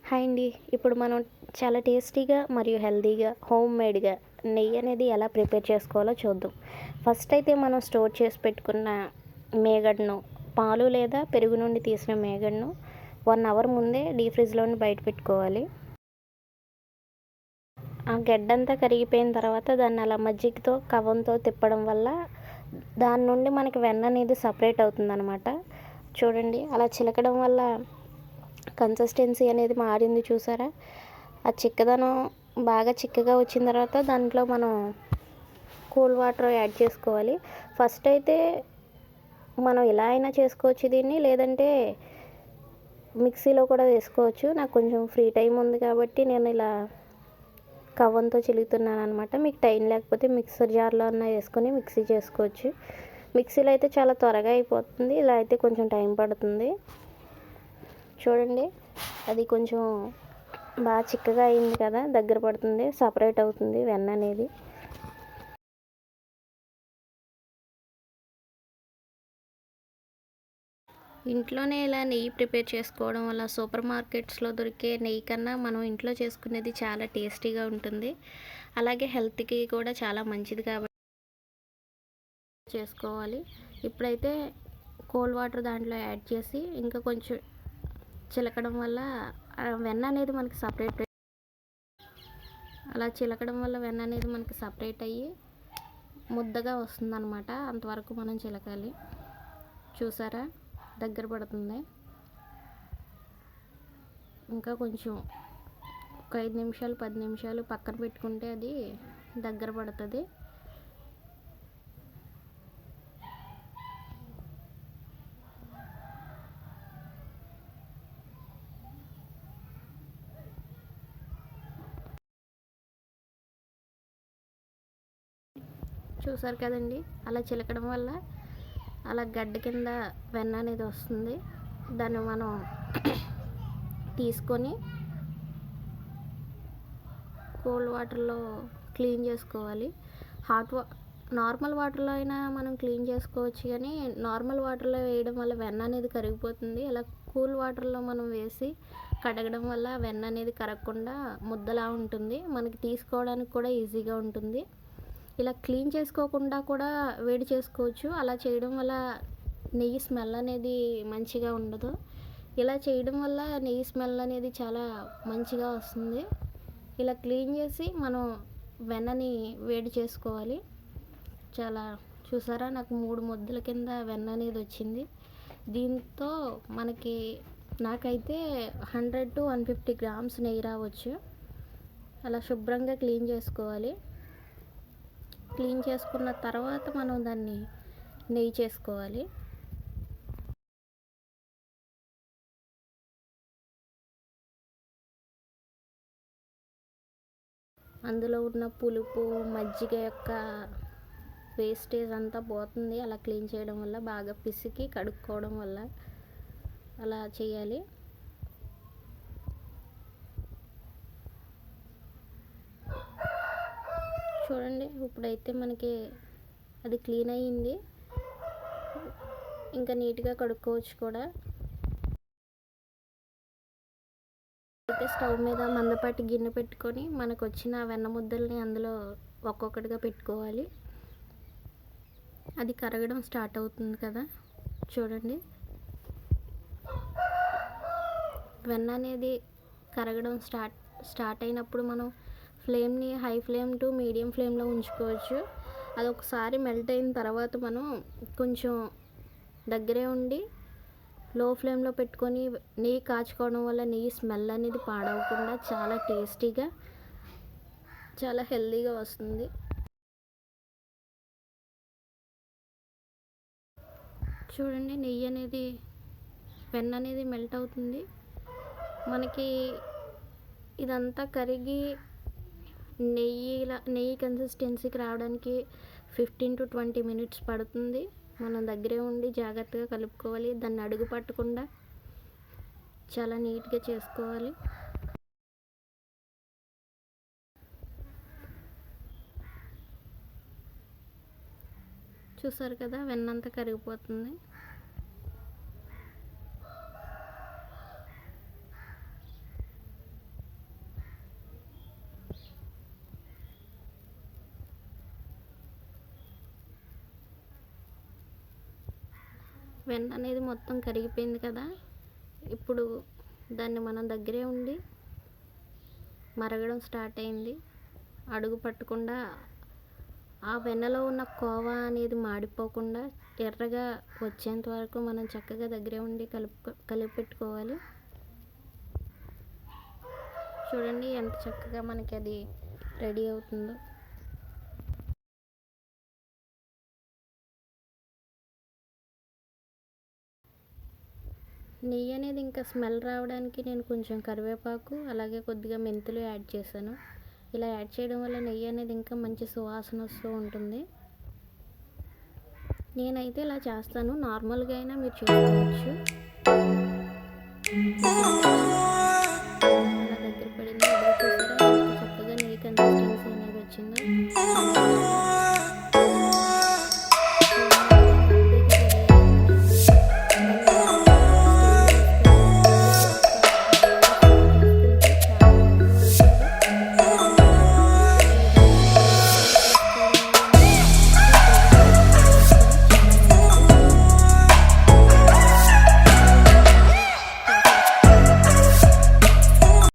Hi అండి. ఇప్పుడు మనం చాలా టేస్టీగా మరియు హెల్తీగా హోమ్ మేడ్గా నెయ్యి అనేది ఎలా ప్రిపేర్ చేసుకోవాలో చూద్దాం. ఫస్ట్ అయితే మనం స్టోర్ చేసి పెట్టుకున్న మేగడను, పాలు లేదా పెరుగు నుండి తీసిన మేగడను 1 అవర్ ముందే డీప్ ఫ్రిడ్జ్లోని బయట పెట్టుకోవాలి. ఆ గడ్డంతా కరిగిపోయిన తర్వాత దాన్ని అలా మజ్జిగతో కవ్వంతో తిప్పడం వల్ల దాని నుండి మనకి వెన్న అనేది సపరేట్ అవుతుందన్నమాట. చూడండి, అలా చిలకడం వల్ల కన్సిస్టెన్సీ అనేది మారింది చూసారా. ఆ చిక్కదనం బాగా చిక్కగా వచ్చిన తర్వాత దాంట్లో మనం కూల్ వాటర్ యాడ్ చేసుకోవాలి. ఫస్ట్ అయితే మనం ఇలా అయినా చేసుకోవచ్చు దీన్ని, లేదంటే మిక్సీలో కూడా వేసుకోవచ్చు. నాకు కొంచెం ఫ్రీ టైం ఉంది కాబట్టి నేను ఇలా కవ్వంతో చిలుగుతున్నాను అనమాట. మీకు టైం లేకపోతే మిక్సర్ జార్లో అన్నా వేసుకొని మిక్సీ చేసుకోవచ్చు. మిక్సీలో అయితే చాలా త్వరగా అయిపోతుంది, ఇలా అయితే కొంచెం టైం పడుతుంది. చూడండి, అది కొంచెం బాగా చిక్కగా అయింది కదా, దగ్గర పడుతుంది, సపరేట్ అవుతుంది వెన్న అనేది. ఇంట్లోనే ఇలా నెయ్యి ప్రిపేర్ చేసుకోవడం వల్ల సూపర్ మార్కెట్స్లో దొరికే నెయ్యి కన్నా మనం ఇంట్లో చేసుకునేది చాలా టేస్టీగా ఉంటుంది. అలాగే హెల్త్కి కూడా చాలా మంచిది కాబట్టి చేసుకోవాలి. ఇప్పుడైతే కోల్డ్ వాటర్ దాంట్లో యాడ్ చేసి ఇంకా కొంచెం చిలకడం వల్ల వెన్న అనేది మనకి సపరేట్, అలా చిలకడం వల్ల వెన్న అనేది మనకి సపరేట్ అయ్యి ముద్దగా వస్తుందన్నమాట. అంతవరకు మనం చిలకాలి. చూసారా, దగ్గర పడుతుంది. ఇంకా కొంచెం ఒక 5 నిమిషాలు 10 నిమిషాలు పక్కన పెట్టుకుంటే అది దగ్గర పడుతుంది. చూసారు కదండి, అలా చిలకడం వల్ల అలా గడ్డ కింద వెన్న అనేది వస్తుంది. దాన్ని మనం తీసుకొని కోల్డ్ వాటర్లో క్లీన్ చేసుకోవాలి. నార్మల్ వాటర్లో అయినా మనం క్లీన్ చేసుకోవచ్చు, కానీ నార్మల్ వాటర్లో వేయడం వల్ల వెన్న అనేది కరిగిపోతుంది. ఇలా కూల్ వాటర్లో మనం వేసి కడగడం వల్ల వెన్న అనేది కరగకుండా ముద్దలా ఉంటుంది, మనకి తీసుకోవడానికి కూడా ఈజీగా ఉంటుంది. ఇలా క్లీన్ చేసుకోకుండా కూడా వేడి చేసుకోవచ్చు. అలా చేయడం వల్ల నెయ్యి స్మెల్ అనేది మంచిగా ఉండదు. ఇలా చేయడం వల్ల నెయ్యి స్మెల్ అనేది చాలా మంచిగా వస్తుంది. ఇలా క్లీన్ చేసి మనం వెన్నని వేడి చేసుకోవాలి. చూసారా, నాకు 3 ముద్దల కింద వెన్న అనేది వచ్చింది. దీంతో నాకైతే 100 to 150 గ్రామ్స్ నెయ్యి రావచ్చు. అలా శుభ్రంగా క్లీన్ చేసుకోవాలి. క్లీన్ చేసుకున్న తర్వాత మనం దాన్ని నెయ్యి చేసుకోవాలి. అందులో ఉన్న పులుపు, మజ్జిగ యొక్క వేస్టేజ్ అంతా పోతుంది అలా క్లీన్ చేయడం వల్ల. బాగా పిసికి కడుక్కోవడం వల్ల అలా చేయాలి. చూడండి, ఇప్పుడైతే మనకి అది క్లీన్ అయ్యింది. ఇంకా నీట్గా కడుక్కోవచ్చు కూడా. అయితే స్టవ్ మీద మందపాటి గిన్నె పెట్టుకొని మనకు వచ్చిన వెన్న ముద్దల్ని అందులో ఒక్కొక్కటిగా పెట్టుకోవాలి. అది కరగడం స్టార్ట్ అవుతుంది కదా, చూడండి. వెన్న అనేది కరగడం స్టార్ట్ అయినప్పుడు మనం ఫ్లేమ్ని హై ఫ్లేమ్ టు మీడియం ఫ్లేమ్లో ఉంచుకోవచ్చు. అది ఒకసారి మెల్ట్ అయిన తర్వాత మనం కొంచెం దగ్గరే ఉండి లో ఫ్లేమ్లో పెట్టుకొని నెయ్యి కాచుకోవడం వల్ల నెయ్యి స్మెల్ అనేది పాడవకుండా చాలా టేస్టీగా, చాలా హెల్తీగా వస్తుంది. చూడండి, వెన్న అనేది మెల్ట్ అవుతుంది. మనకి ఇదంతా కరిగి నెయ్యి కన్సిస్టెన్సీకి రావడానికి 15 to 20 మినిట్స్ పడుతుంది. మనం దగ్గరే ఉండి జాగ్రత్తగా కలుపుకోవాలి. దాన్ని అడుగు పట్టకుండా చాలా నీట్గా చేసుకోవాలి. చూసారు కదా, వెన్నంతా కరిగిపోతుంది. వెన్న అనేది మొత్తం కరిగిపోయింది కదా. ఇప్పుడు దాన్ని మనం దగ్గరే ఉండి మరగడం స్టార్ట్ అయింది. అడుగు పట్టకుండా ఆ వెన్నలో ఉన్న కోవా అనేది మాడిపోకుండా ఎర్రగా వచ్చేంత వరకు మనం చక్కగా దగ్గరే ఉండి కలిపి పెట్టుకోవాలి. చూడండి ఎంత చక్కగా మనకి అది రెడీ అవుతుందో. నెయ్యి అనేది ఇంకా స్మెల్ రావడానికి నేను కొంచెం కరివేపాకు అలాగే కొద్దిగా మెంతులు యాడ్ చేశాను. ఇలా యాడ్ చేయడం వల్ల నెయ్యి అనేది ఇంకా మంచి సువాసన వస్తూ ఉంటుంది. నేనైతే ఇలా చేస్తాను, నార్మల్గా అయినా మీరు చేసుకోవచ్చు.